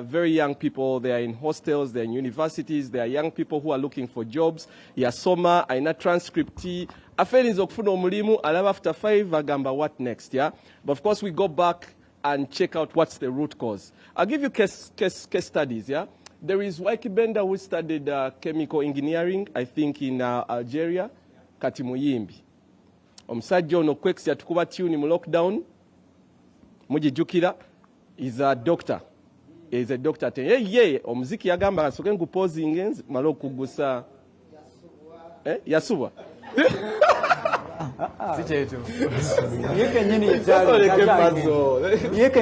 very young people. They are in hostels, they are in universities, they are young people who are looking for jobs. Yasoma, aina transcripti. Afeli okufuna omulimu, alaba after 5, agamba what next, yeah? But of course we go back and check out what's the root cause. I'll give you case studies, yeah? There is Waiki Benda who studied chemical engineering, I think in Algeria, Kati Muyimbi. Omusajja ono kweks yatukuba tune mu lockdown, mujijukira, is a doctor. Is a doctor. Ye, omuziki yagamba asoke nkuposing malo kugusa. Yasuwa. Sichetu. Yeke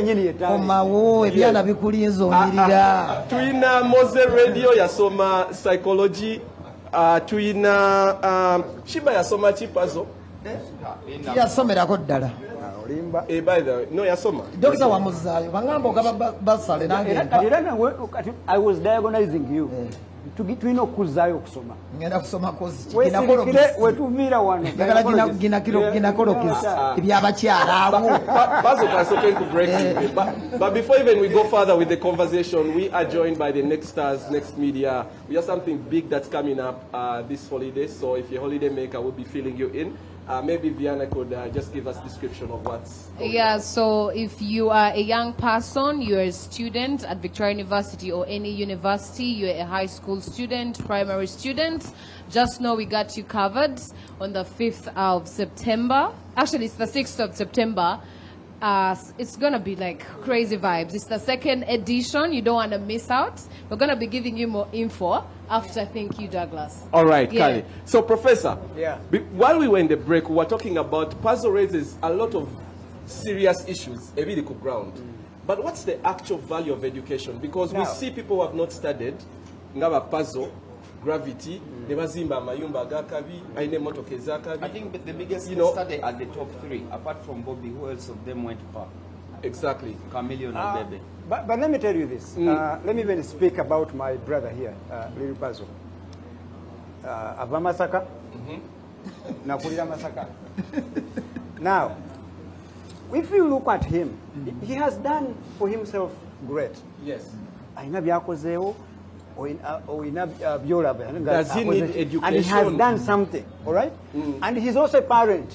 nyini yetali. Omawo ebyana bikulinzo mirira. Tuina Mose Radio yasoma psychology. Tuina Shiba yasoma Pazzo. Yasomerako ddala. By the way, no yasoma. Doctor wa muzayo bangamba ogaba basale nange. I was diagonizing you. Tuina okuzayo okusoma. Ngenda kusoma kozi wetuvira wano. Gina kolokisa. Ebyabakyala abo. Pazzo can so to break it. But before even we go further with the conversation, we are joined by the Next Stars, Next Media. We have something big that's coming up this holiday. So if you're a holiday maker, we'll be filling you in. Maybe Viana could just give us a description of what's going on. So if you are a young person, you're a student at Victoria University or any university, you're a high school student, primary student, just know we got you covered on the 5th of September. Actually, it's the 6th of September. It's going to be like crazy vibes. It's the 2nd edition. You don't want to miss out. We're going to be giving you more info after. Thank you, Douglas. All right, Kali. So, Professor, yeah. While we were in the break, we were talking about Pazzo raises a lot of serious issues, a medical ground. But what's the actual value of education? Because we see people who have not studied, ngaba Pazzo, gravity, nebazimba mayumba gakabi, aine motoke zakabi. I think the biggest study at the top 3, apart from Bobby, who else of them went far? Exactly. Chameleon and Bebe. But let me tell you this. Let me even speak about my brother here, Lil Pazzo. Ava Masaka. Nakulira Masaka. Now, if you look at him, he has done for himself great. Yes. Does he need education? And he has done something, all right? And he's also a parent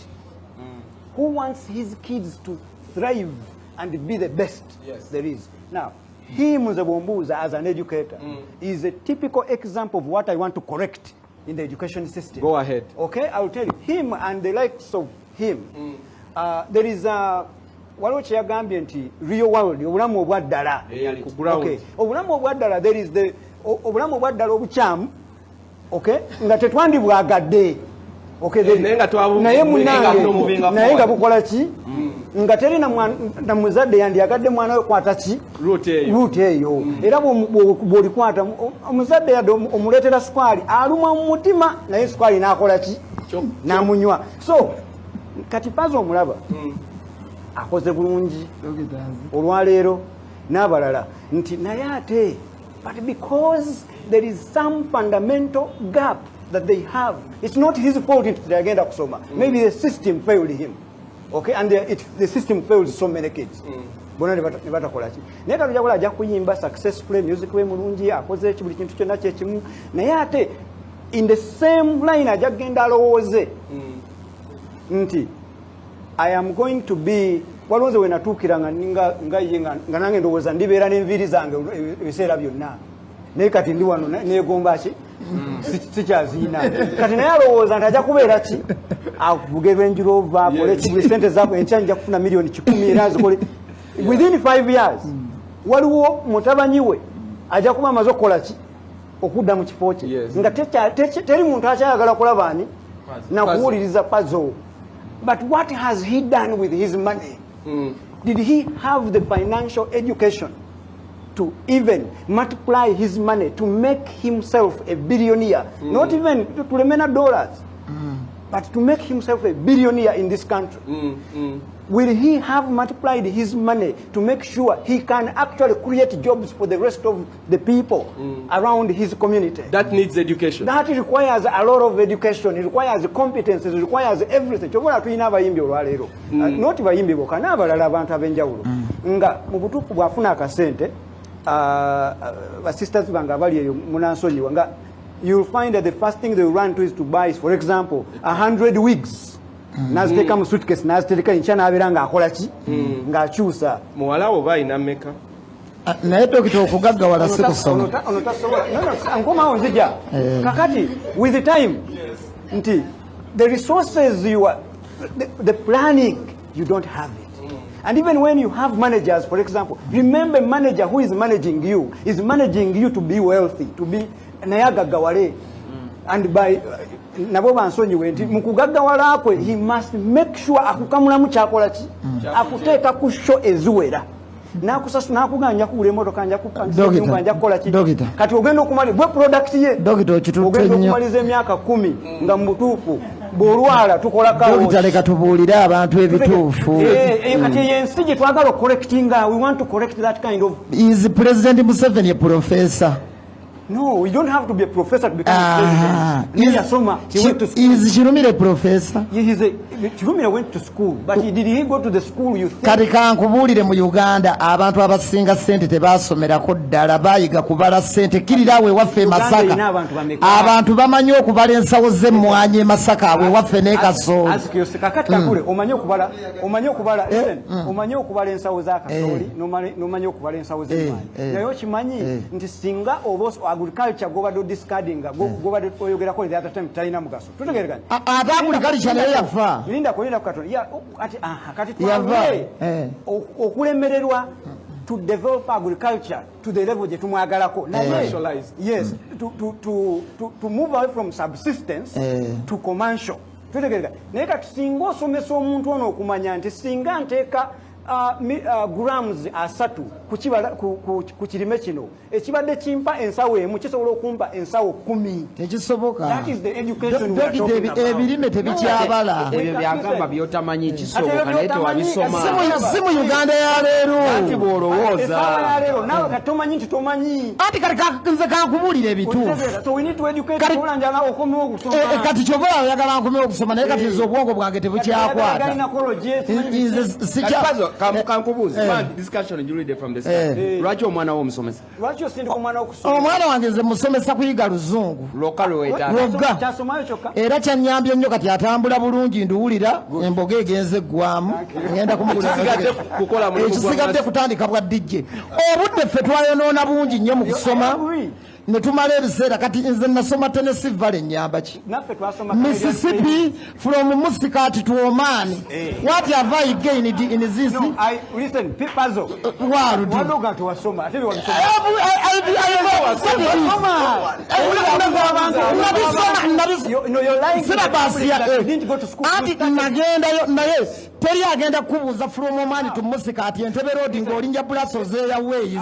who wants his kids to thrive and be the best there is. Now, him as an educator is a typical example of what I want to correct in the education system. Go ahead. Okay, I'll tell you. Him and the likes of him, there is a real world, okay. There is the okay, nga tetwandibwagadde okay, naye munange bukola ki nga teri na muzadde yandiyagadde mwana we kwata ki route eyo era bw'olikwata omuzadde yadde omuleetera sukali aluma mu mutima naye sukali n'akola ki n'amunywa. So kati Pazzo omulaba akoze bulungi olwaleero n'abalala nti naye ate but because there is some fundamental gap that they have, it's not his fault nti agenda kusoma. Maybe the system failed him, okay, and the system fails so many kids. Bona ne batakola ki naye katujakola ajja kuyimba successfully music we mulungi akoze buli kintu kyonna kyekimu naye ate in the same line ajja kugenda alowooze nti I am going to be walonze we natuukira nga nange ndowooza ndibeera n'enviiri zange ebiseera byonna naye kati ndi wano neegomba ki sikyaziina kati naye alowooza nti ajja kubeera ki avuge Range Rover akole buli sente zaako enkya nja kufuna miliyoni 10 era azikole within 5 years. Waliwo mutabanyi we ajja kuba amaze okukola ki okudda mu kifo kye nga teri muntu akyayagala kulaba ani nakuwuliriza Pazzo. But what has he done with his money? Did he have the financial education to even multiply his money to make himself a billionaire? Not even to remain dollars, but to make himself a billionaire in this country. Will he have multiplied his money to make sure he can actually create jobs for the rest of the people around his community? That needs education. That requires a lot of education. It requires competence. It requires everything. Chobola tulina abayimbi olwaleero. Not bayimbi boka n'abalala abantu ab'enjawulo. Nga mu butuufu bw'afuna akasente sisters banga bali eyo munansonyiwa nga you'll find that the first thing they run to is to buy, for example, 100 wigs. Naziteka mu suitcase nazitereka ncha nabeera ng'akola ki ng'akyusa muwala wo bayina mmeka naye dokita okugaggawala si kusoma nkomawo nzija kakati with the time nti the resources you are the planning you don't have it. And even when you have managers, for example, remember manager who is managing you is managing you to be wealthy, to be nayagaggawale. And by nabo bansonyiwe nti mukugaggawala kwe he must make sure akukamulamu kyakola ki akuteeka ku show eziwera nakusasa nakuganja kuule motoka nja kupangisa nyumba nja kukola ki kati ogenda okumali bwe product ye ogenda okumaliza emyaka 10 nga mutuufu bwolwala tukola kawo dokita leka tubuulire abantu ebituufu kati yensi gye twagala correctinga we want to correct that kind of is President Museveni a professor? No, you don't have to be a professor to become a president. He went to school. Is Chirumire a professor? Chirumire went to school, but did he go to the school you think? Kati kankubuulire mu Uganda abantu abasinga ssente tebaasomerako ddala bayiga kubala ssente kirira awe waffe Masaka abantu bamanyi okubala ensawo z'emmwanyi Masaka awe waffe ne Kasooli kakati kakule omanyi okubala omanyi okubala ensawo za Kasooli n'omanyi okubala ensawo z'emmwanyi naye okimanyi nti singa oba agriculture go bado discarding go bado oyogerako the other time talina mugaso tutegerekanye aba agriculture naye yafa linda kukatonda ya kati twave okulemererwa to develop agriculture to the level gye tumwagalako yes to move away from subsistence to commercial tutegerekanye naye kati singa osomesa omuntu ono okumanya nti singa nteeka grams asatu ku kirime kino ekibadde kimpa ensawo emu kisobola okumpa ensawo 10 tekisoboka that is the education we are talking about ebirime tebikyabala ebyo byagamba byotamanyi kisoboka naye tewabisoma si mu Uganda ya leero ati bwolowooza ya leero nawe katomanyi nti tomanyi ati kati nze kankubuulira ebituufu so we need to educate olanjala okomewo okusoma kati kyova oyagala nkomewo okusoma naye kati nze obwongo bwange tebukyakwata discussion you from the start lwaki omwana wo omusomesa lwaki osindika omwana okusoma omwana wange nze musomesa kuyiga luzungu lwokka lweweta kyasomayo kyokka era kyanyambye nnyo kati atambula bulungi nduwulira emboga egenze eggwamu ngenda ekisigadde kutandika bwa dijje obudde ffe twayonoona bungi nnyo mu kusoma ne tumala ebiseera kati nze nasoma Tennessee Valley nyamba ki Mississippi from Muscat to Oman what have I gained in this no I listen Pazzo wadoga to wasoma ate wabisoma no you're lying you didn't go to school ati nagendayo naye teri agenda kubuuza from Oman to Muscat Entebbe road ng'olinja Brussels Airways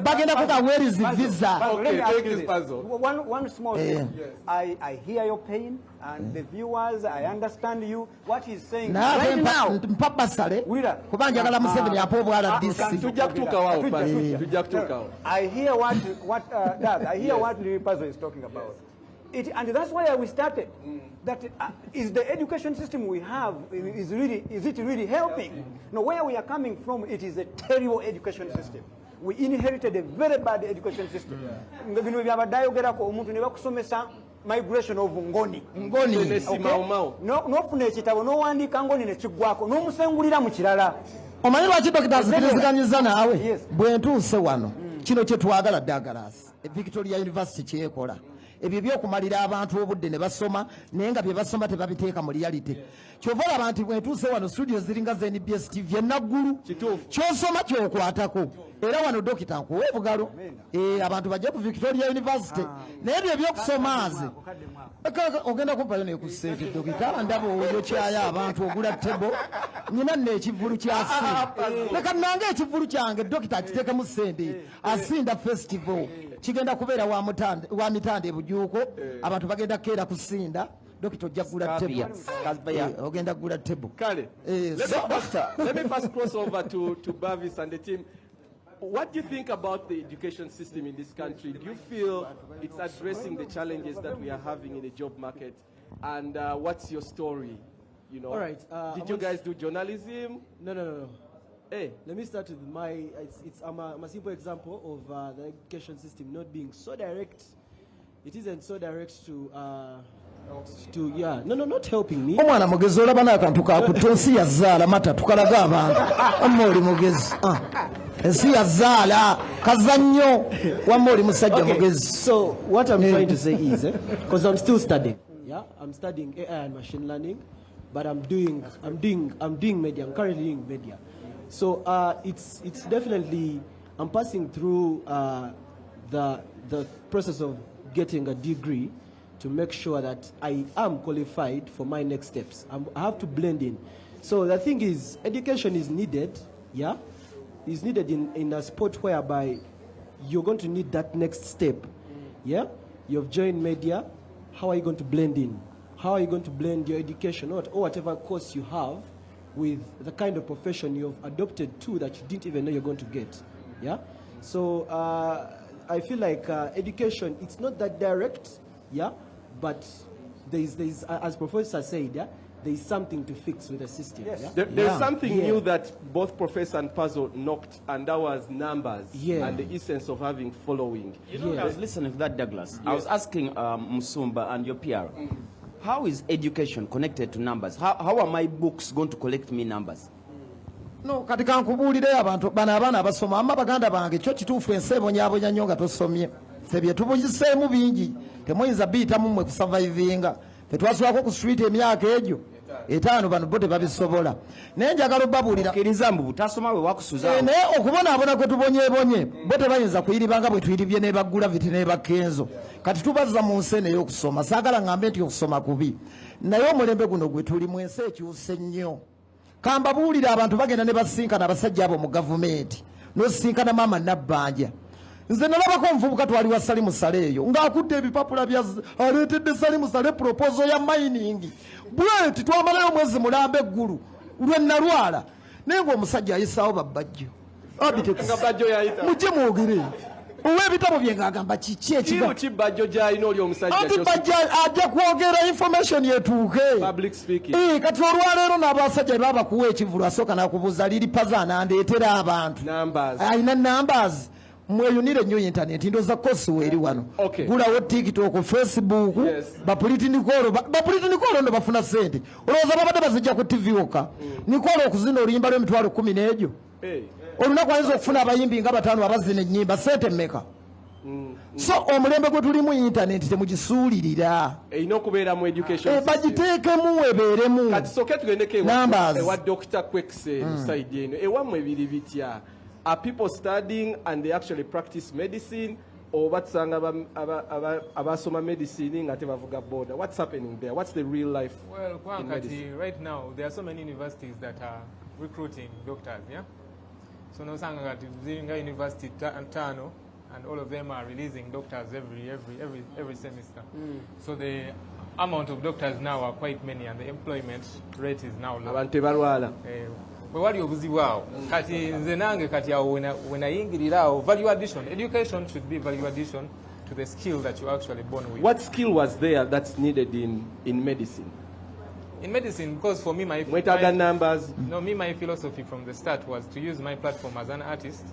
bagenda kuka where is the visa okay, take this puzzle. One small thing. I hear your pain, and the viewers, I understand you. What he's saying right now. Kubanja Museveni apobwala DC. I hear what Dad. I hear what the puzzle is talking about. And that's why we started. That is the education system we have is it really helping? No, where we are coming from, it is a terrible education system. We inherited a very bad education system. Bino byabadayogerako omuntu ne bakusomesa migration of ngoni nofuna ekitabo n'owandiika ngoni ne kiggwako n'omusengulira mu kirala omanyi lwaki dokita zikiriziganyiza naawe bwe ntuuse wano kino kye twagala Douglas Victoria University kyekola ebyo byokumalira abantu obudde ne basoma naye nga bye basoma tebabiteeka mu reality kyova olaba nti bwe ntuuse wano studio ziringa za NBS TV enaggulu kyosoma kyokwatako era wano dokita nkuwa obugalo abantu bajja ku Victoria University naye ebyo ebyokusomaaze ogenda kumpayo nekusente dokita ndaba oyo kyaya abantu ogula tebo nyina nno ekivulu kyasi leka nange ekivulu kyange dokita akiteekemu ssente asinda festival kigenda kubeera wa mitanda ebujuuko abantu bagenda keera kusinda dokita ojja kugula tebo ogenda kugula tebo kale let me first cross over to Bavis and the team. What do you think about the education system in this country? Do you feel it's addressing the challenges that we are having in the job market? And what's your story? You know, all right, did you guys do journalism? No. Hey, let me start with I'm a simple example of the education system not being so direct. It isn't so direct to not helping me. Omwana mugezi olaba n'akantu kakutte ensi yazaala mata tukalaga abantu wamma oli mugezi ensi yazaala kaza nnyo wamma oli musajja mugezi. So what I'm trying to say is because I'm still studying. Yeah, I'm studying AI and machine learning, but I'm doing media. I'm currently doing media. So it's definitely I'm passing through the process of getting a degree to make sure that I am qualified for my next steps. I have to blend in. So the thing is, education is needed, yeah? Is needed in a sport whereby you're going to need that next step, yeah? You've joined media, how are you going to blend in? How are you going to blend your education or whatever course you have with the kind of profession you've adopted to that you didn't even know you're going to get, yeah? So I feel like education, it's not that direct, yeah? But there's as Professor said, yeah, there's something to fix with the system. Yes. Yeah? There's something new that both Professor and Pazzo knocked, and that was numbers and the essence of having following. You know, I was listening to that, Douglas. I was asking Musumba and your PR, how is education connected to numbers? How are my books going to collect me numbers? No, kati kankubuulire abantu bano abaana abasoma amma baganda bange kyo kituufu ensi ebonyaabonya nnyo nga tosomye ffe bye tubuyiseemu bingi temuyinza biyitamu mmwe kusurvivinga ffe twasulako ku street emyaka egyo 5 bano bo tebabisobola naye njagala obbabuulira kkiriza mbu butasoma bwe wakusuza naye okubonaabona kwe tubonyeebonye bo tebayinza kuyiribanga bwe tuyiribye ne bagulaviti ne bakkenzo kati tubazza mu nsi eno ey'okusoma saagala ngambe nti okusoma kubi naye omulembe guno gwe tuli mu ensi ekyuse nnyo kambabuulira abantu bagenda ne basinkana abasajja abo mu gavumenti n'osinkana maama Nabbanja nze nalabako omuvubuka twali wa Salimu Sale eyo ng'akudde ebipapula bya aleetedde Salimu Sale proposal ya mining bwenti twamalayo mwezi mulamba eggulu lwe nalwala naye ng'omusajja ayisaawo babbajjo mujje mwogere ow'ebitabo bye ng'agamba kiki ekibajjo gy'alina oli omusajja anti bajja ajja kwogera information yetuuke kati olwaleero n'abasajja baba bakuwa ekivulu asooka n'akubuuza liri Pazzo anandeetera abantu ayina numbers mweyunire nnyo internet ndoza kosi weeri wano gulawo TikTok Facebook bapolitinikolo ndo bafuna sente olowooza babadde bazijja ku TV oka nikola okuzina oluyimba lw'emitwalo 10 n'egyo olunaku ayinza okufuna abayimbi nga 5 abazina ennyimba sente mmeka so omulembe gwe tulimu internet temugisuulirira erina okubeera mu education bagiteekemu ebeeremu kati soke tugendeko ewa Dr. Kwekse side eno ewammwe biri bitya. Are people studying and they actually practice medicine, or batusanga abasoma medicine nga tebavuga boda? What's happening there? What's the real life? Well, Kwankati, right now there are so many universities that are recruiting doctors, yeah? So no sangati Zinga University Tano, and all of them are releasing doctors every semester. So the amount of doctors now are quite many, and the employment rate is now low. Wali obuzibu kati nze nange kati awo wenayingirira awo value addition. Education should be value addition to the skill that you're actually born with. What skill was there that's needed in medicine? In medicine, because for me my philosophy from the start was to use my platform as an artist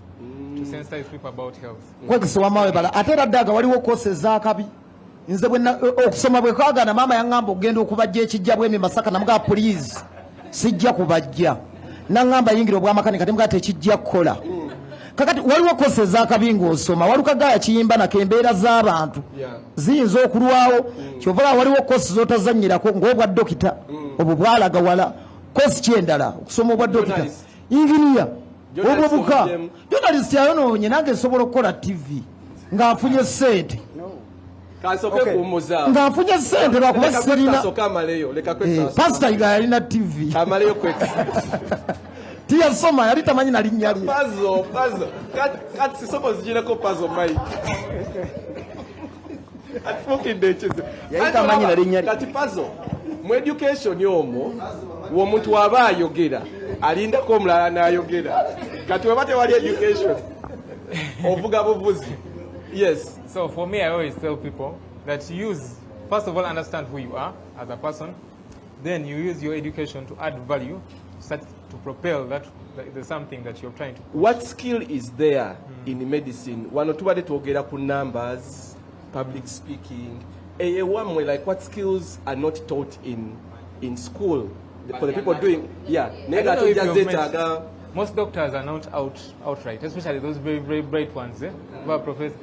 to sensitize people about health. Kwekisoma bala atera daga waliwo courses zakabi nze okusoma bwe kwagana mama yangamba ogenda okubajja ekijja bwe Masaka namuga please sijja kubajja nangamba yingira obwamakanika temuga tekijja kukola kakati waliwo kose zakabingo osoma walukagaya kiyimba na kembeera z'abantu ziyinza okulwawo kyovula waliwo kose zotazanyirako ng'obwa dokita obwo bwalaga wala kosi kyendala okusoma obwa dokita ingiriya obwobuka journalist yayonoonye nange nsobola okukola TV ng'afunye ssente ng'afunye ssente lwakuba sirina pasita yiga yalina TV tiyasoma yali tamanyi na linnya lye Pazzo kati sisomo zijirako Pazzo Mike tamanyi na linnya lye kati Pazzo mu education yomo w'omuntu waba ayogera alindako omulala n'ayogera kati weba tewali education ovuga buvuzi. Yes. So for me, I always tell people that first of all, understand who you are as a person. Then you use your education to add value, start to propel that there's something that you're trying to push. What skill is there in medicine? Wano tubade tuogera ku numbers, public speaking. Like what skills are not taught in school for the people doing? Yeah. I don't know if you've met, most doctors are not outright, especially those very, very bright ones. Professor.